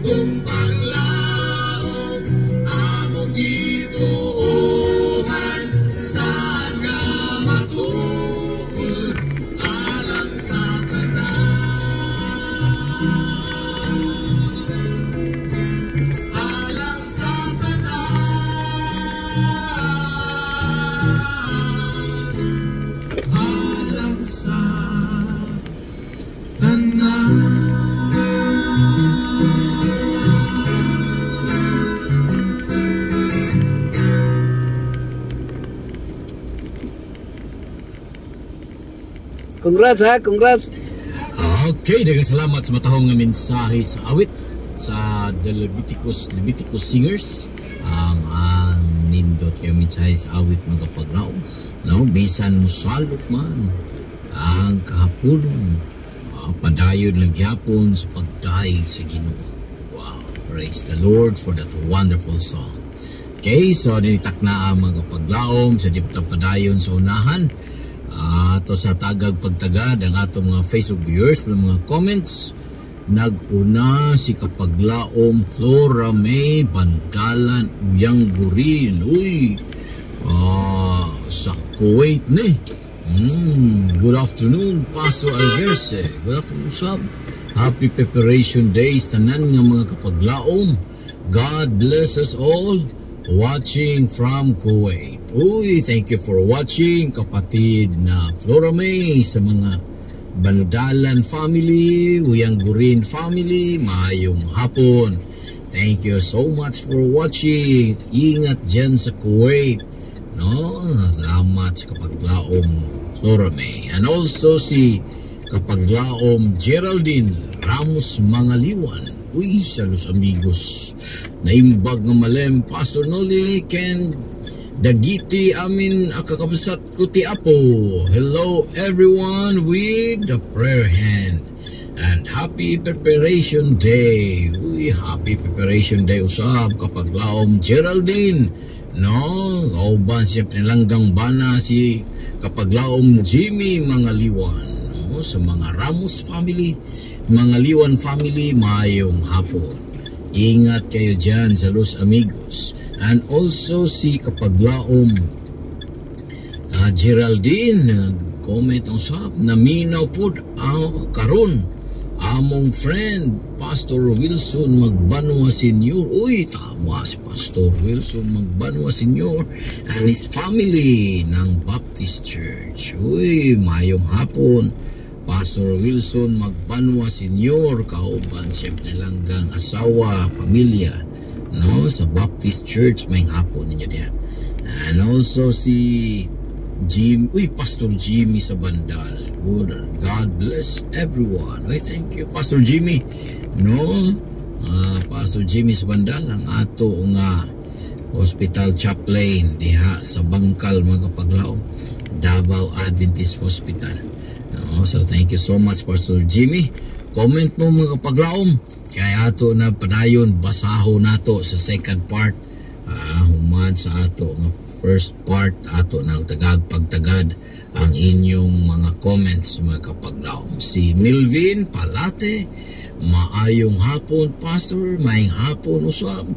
kung paglaom among gituohan, saan nga matuol alang sa alang sa alang sa Congrats ha, congrats. Okay, daghang salamat sa matahong nga mensahe sa awit sa The Leviticus Singers. Nindot kayo mensahe sa awit mga paglaom. No, bisan musalot man ang kahaponon, padayon lang gyapon sa pagdaig sa Ginoo. Wow, praise the Lord for that wonderful song. Okay, so dinitak na ang mga paglaom sa diptang padayon sa unahan. Ato sa tagag pagtagad ang ato mga Facebook viewers ng mga comments. Naguna si Kapaglaom Flora May Bandalan Uyang Gurin. Uy, sa Kuwait ni. Good afternoon, Pastor Algerse. Good afternoon, sab. Happy Preparation Days tanan nga mga Kapaglaom. God bless us all. Watching from Kuwait. Uy, thank you for watching, kapatid na Flora May, sa mga Bandalan family, Uyang Gurin family, maayong hapon. Thank you so much for watching. Ingat dyan sa Kuwait. No? Salamat sa Kapaglaom Flora May. And also si Kapaglaom Geraldine Ramos Mangaliwan. Uy, salos amigos. Naimbag nga malem, Pastor Noli, Ken Dagiti amin akakabsat ko ti Apo. Hello everyone with the prayer hand. And happy Preparation Day. Uy, happy Preparation Day usab Kapaglaom Geraldine. No, kauban siya pinalanggang bana si Kapaglaom Jimmy Mangaliwan. No, sa mga Ramos family, Mangaliwan family, maayong hapon. Ingat kayo dyan sa Los Amigos. And also si Kapaglaom Geraldine, comment usap, naminaw po karon among friend Pastor Wilson Magbanwa Sr. Uy, tama si Pastor Wilson Magbanwa Sr. and his family ng Baptist Church. Uy, mayong hapon Pastor Wilson Magbanwa Sr. Kauban siyempre langgang asawa, pamilya, no, sa Baptist Church. Mayong hapon ninyo diyan. And also si Pastor Jimmy sa Bandal. Good. God bless everyone. I thank you, Pastor Jimmy. No, Pastor Jimmy sa Bandal, ang ato nga hospital chaplain diha sa Bangkal mga Kapaglaom, Davao Adventist Hospital. No, so thank you so much, Pastor Jimmy. Comment mo mga Kapaglaom, kaya ato na padayon basaho nato sa second part. Humad sa ato nga first part, ato na pagtagad ang inyong mga comments mga Kapaglaom. Si Milvin Palate, maayong hapon Pastor, maayong hapon usab.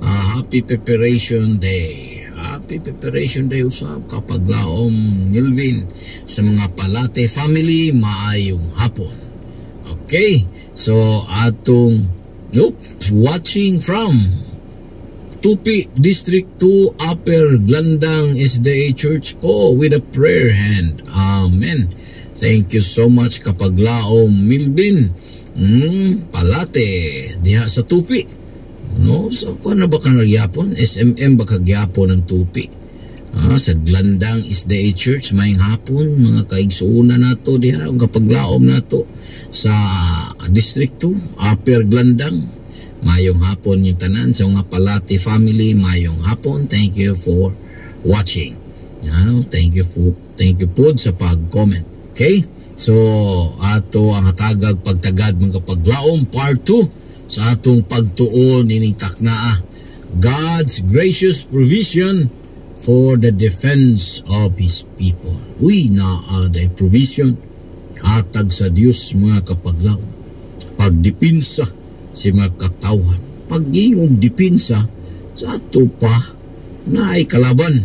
Happy Preparation Day. Happy Preparation Day usab Kapaglaom Milvin. Sa mga Palate family, maayong hapon. Okay, so atong watching from Tupi District 2 Upper Glandang SDA Church po with a prayer hand. Amen. Thank you so much Kapaglaom Milvin Palate diha sa Tupi. No, so kung ano ba ka nagyapon? SMM ba kagyapon ng Tupi? Sa Glandang SDA Church, maying hapon mga kaigsuuna nato diha ang Kapaglaom nato sa District 2 Upper Glandang. Mayong hapon yung tanan sa mga Palate family, mayong hapon. Thank you for watching. Thank you po sa pag-comment. Okay? So ato ang hatagag pagtagad mga Kapaglaom part 2 sa atong pagtuon ining taknaa, God's gracious provision for the defense of His people. Uy, naaday provision hatag sa Dios mga Kapaglaom, pagdipinsa si mga katawhan. Pag-ingong dipinsa sa ato pa na ay kalaban.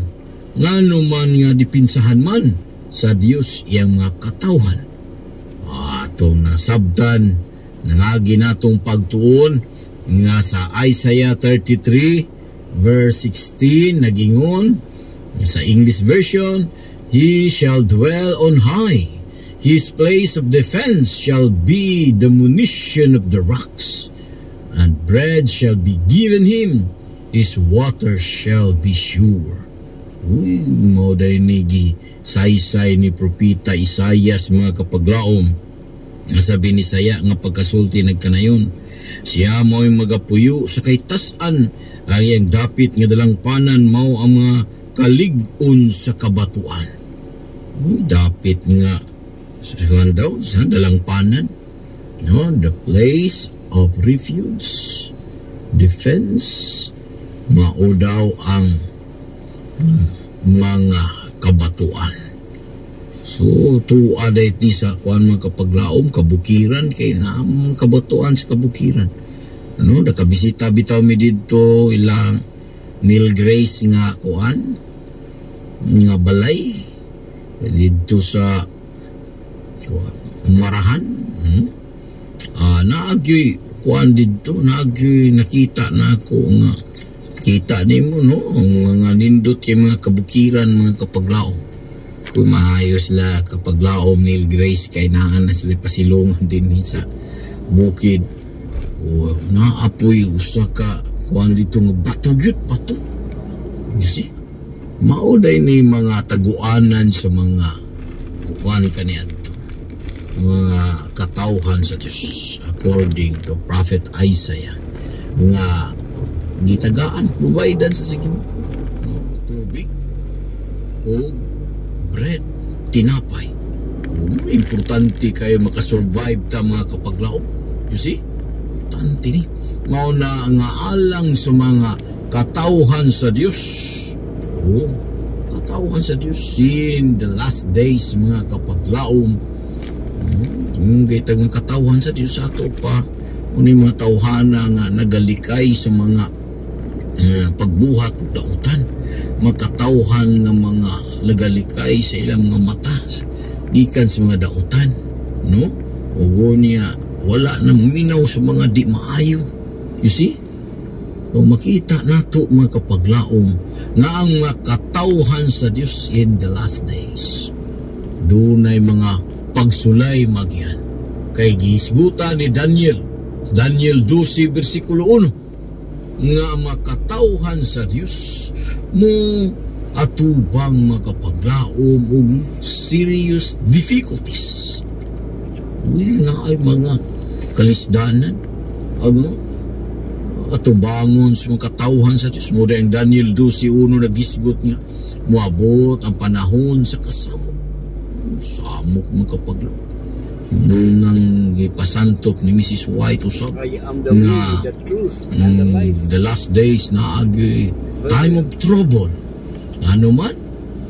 Nga naman nga dipinsahan man sa Dios iyang mga katawhan. Ato na sabtan nangagi natong pagtuon nga sa Isaiah 33 verse 16 nagingon sa English version, He shall dwell on high. His place of defense shall be the munition of the rocks, and bread shall be given him. His water shall be sure. Uy, mo day nigi saysay ni propeta Isaias mga kapaglaom. Nasabi ni Saya nga pagkasulti nagkanayon, siya mo'y magapuyo sa kaytasan ang iyang dapit nga dalang panan mao ang mga kalig-on sa kabatuan. Dapit nga sa dalang panan, no, the place of refuge, defense, mao daw ang mga kabatuan. So tuwa dahit ni sa kuan mga kapaglaom kabukiran kay naamang kabatuan sa kabukiran. Ano, nakabisita bitaw mi didto ilang Neil Grace nga kuan nga balay didto sa Marahan. Naagyoy kuan didto, naagyoy nakita na ako nga kita nimo no mga nindot kay mga kabukiran mga kapaglaom. Kung maayos sila kapaglaom Neil Grace kay naan na sila pasilungan din sa bukid. Naapoy usa ka kuan dito nga bato gyud bato. You see? Mauday ni mga taguanan sa mga kuan kaniadto. Mga katawhan sa Diyos according to Prophet Isaiah nga gitagaan providan sa sige tubig o bread, tinapay. Importante kayo makasurvive ta mga kapaglaom. You see? Importante ni mao na nga alang sa mga katawhan sa Diyos. Katawhan sa Diyos in the last days mga kapaglaom. Yung gaitang katawhan sa Diyos sa ato pa uni mga tawhana nga nagalikay sa mga pagbuhat ug dautan, makatawhan nga mga nagalikay sa ilang mga mata gikan sa mga dautan, no? O niya wala na minaw sa mga di maayo. You see? O makita nato mga kapaglaom nga ang mga katawhan sa Diyos in the last days dunay mga pagsulay magyan kay gisgutan ni Daniel 12 versikulo 1 nga makatawhan sa Dios mo atubang makapaglaom og serious difficulties. Na ay mga kalisdanan atubangon sa makatawhan sa Dios mo ang Daniel 12:1 nagisgot nga moabot ang panahon sa kasamok makapaglaom. Nang ipasantop ni Mrs. White usab nga the last days na agi time of trouble, ano man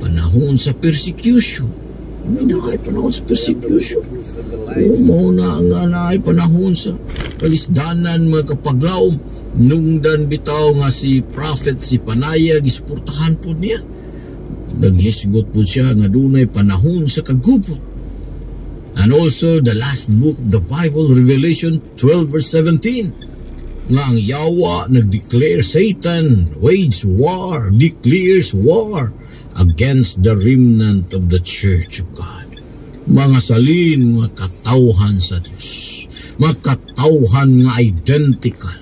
panahon sa persecution. Ay panahon sa persecution mo na nga ay panahon sa kalisdanan mga kapaglaom. Nungdan bitaw nga si prophet si Panaya gisportahan po niya, naghisgot po siya nga dunay panahon sa kagubot. And also the last book of the Bible, Revelation 12 verse 17, nga ang Yawa nag-declare Satan declares war against the remnant of the Church of God. Mga salin, mga katawhan sa Diyos, mga katawhan nga identical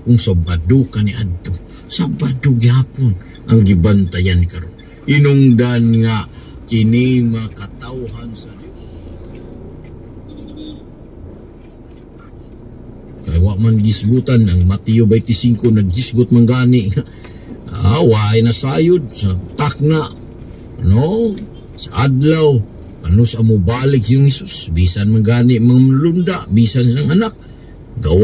kung sabado ka ni adto, sabado gyapon ang gibantayan karon. Inungdan nga kini mga katawhan sa Diyos. Kaya wa man gisgutan ang Mateo 25 naggisgot man gani. Way na sayod sa takna, no? Sa adlaw ano sa mo balik si Jesus bisan man gani mga lunda bisan sang anak gawa